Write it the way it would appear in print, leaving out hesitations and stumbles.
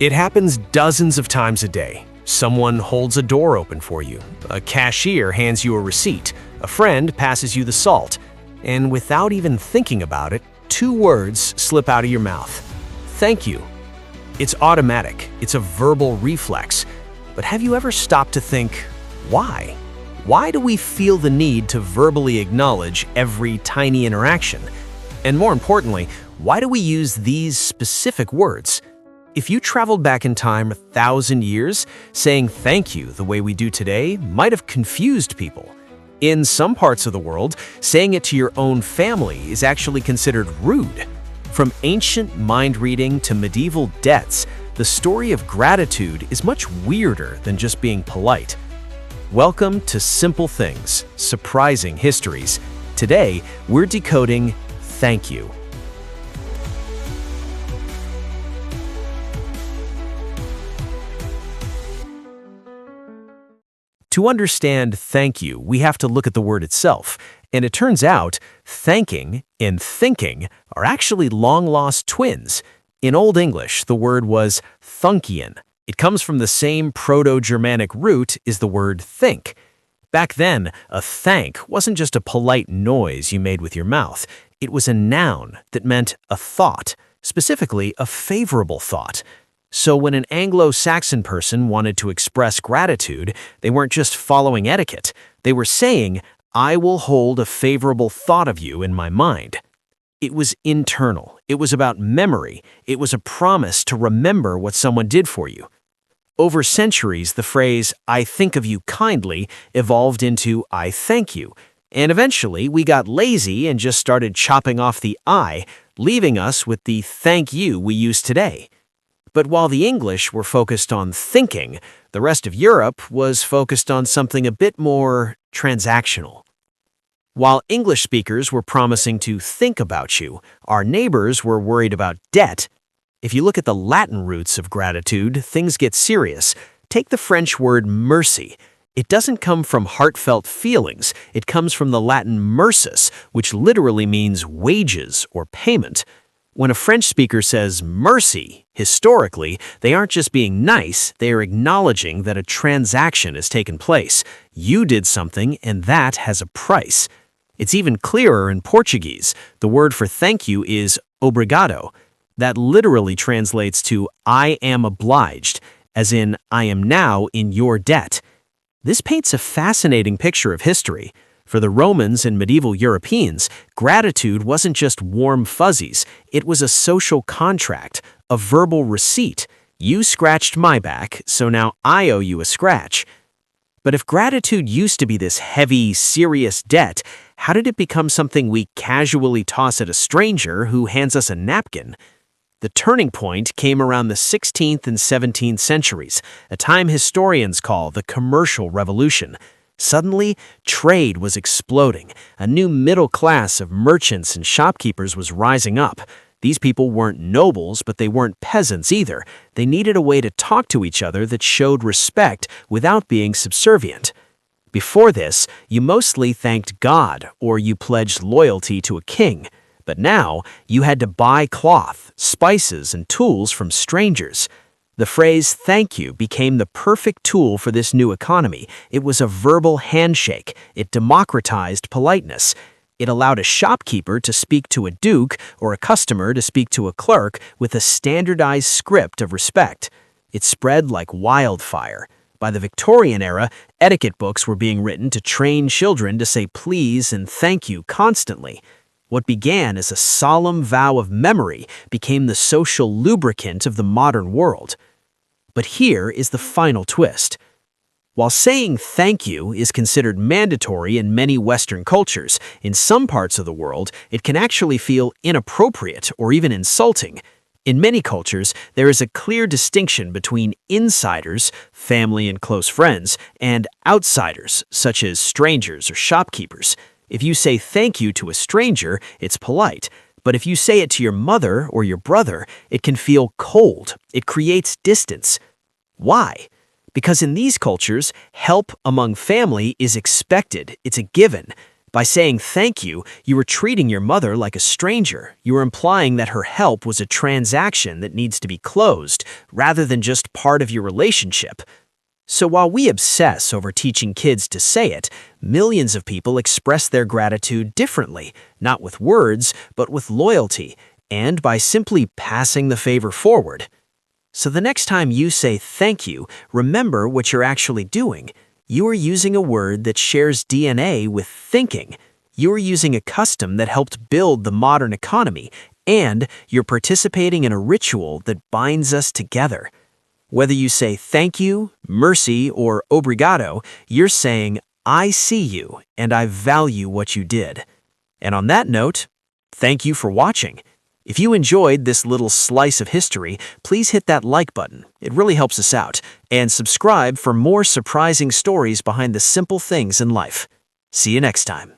It happens dozens of times a day. Someone holds a door open for you, a cashier hands you a receipt, a friend passes you the salt, and without even thinking about it, two words slip out of your mouth. Thank you. It's automatic, it's a verbal reflex. But have you ever stopped to think, why? Why do we feel the need to verbally acknowledge every tiny interaction? And more importantly, why do we use these specific words? If you traveled back in time 1,000 years, saying thank you the way we do today might have confused people. In some parts of the world, saying it to your own family is actually considered rude. From ancient mind reading to medieval debts, the story of gratitude is much weirder than just being polite. Welcome to Simple Things Surprising Histories. Today, we're decoding thank you. To understand thank you, we have to look at the word itself. And it turns out, thanking and thinking are actually long-lost twins. In Old English, the word was thancian. It comes from the same Proto-Germanic root as the word think. Back then, a thank wasn't just a polite noise you made with your mouth. It was a noun that meant a thought, specifically a favorable thought. So when an Anglo-Saxon person wanted to express gratitude, they weren't just following etiquette. They were saying, I will hold a favorable thought of you in my mind. It was internal. It was about memory. It was a promise to remember what someone did for you. Over centuries, the phrase, I think of you kindly, evolved into I thank you. And eventually, we got lazy and just started chopping off the I, leaving us with the thank you we use today. But while the English were focused on thinking, the rest of Europe was focused on something a bit more transactional. While English speakers were promising to think about you, our neighbors were worried about debt. If you look at the Latin roots of gratitude, things get serious. Take the French word merci. It doesn't come from heartfelt feelings. It comes from the Latin mercus, which literally means wages or payment. When a French speaker says merci, historically, they aren't just being nice, they are acknowledging that a transaction has taken place. You did something, and that has a price. It's even clearer in Portuguese. The word for thank you is obrigado. That literally translates to I am obliged, as in I am now in your debt. This paints a fascinating picture of history. For the Romans and medieval Europeans, gratitude wasn't just warm fuzzies. It was a social contract, a verbal receipt. You scratched my back, so now I owe you a scratch. But if gratitude used to be this heavy, serious debt, how did it become something we casually toss at a stranger who hands us a napkin? The turning point came around the 16th and 17th centuries, a time historians call the Commercial Revolution. Suddenly, trade was exploding. A new middle class of merchants and shopkeepers was rising up. These people weren't nobles, but they weren't peasants either. They needed a way to talk to each other that showed respect without being subservient. Before this, you mostly thanked God or you pledged loyalty to a king. But now, you had to buy cloth, spices, and tools from strangers. The phrase thank you became the perfect tool for this new economy. It was a verbal handshake. It democratized politeness. It allowed a shopkeeper to speak to a duke or a customer to speak to a clerk with a standardized script of respect. It spread like wildfire. By the Victorian era, etiquette books were being written to train children to say please and thank you constantly. What began as a solemn vow of memory became the social lubricant of the modern world. But here is the final twist. While saying thank you is considered mandatory in many Western cultures, in some parts of the world, it can actually feel inappropriate or even insulting. In many cultures, there is a clear distinction between insiders, family and close friends, and outsiders, such as strangers or shopkeepers. If you say thank you to a stranger, it's polite. But if you say it to your mother or your brother, it can feel cold. It creates distance. Why? Because in these cultures, help among family is expected. It's a given. By saying thank you, you were treating your mother like a stranger. You were implying that her help was a transaction that needs to be closed, rather than just part of your relationship. So while we obsess over teaching kids to say it, millions of people express their gratitude differently, not with words, but with loyalty, and by simply passing the favor forward. So the next time you say thank you, remember what you're actually doing. You are using a word that shares DNA with thinking. You are using a custom that helped build the modern economy, and you're participating in a ritual that binds us together. Whether you say thank you, merci, or obrigado, you're saying, I see you and I value what you did. And on that note, thank you for watching. If you enjoyed this little slice of history, please hit that like button. It really helps us out. And subscribe for more surprising stories behind the simple things in life. See you next time.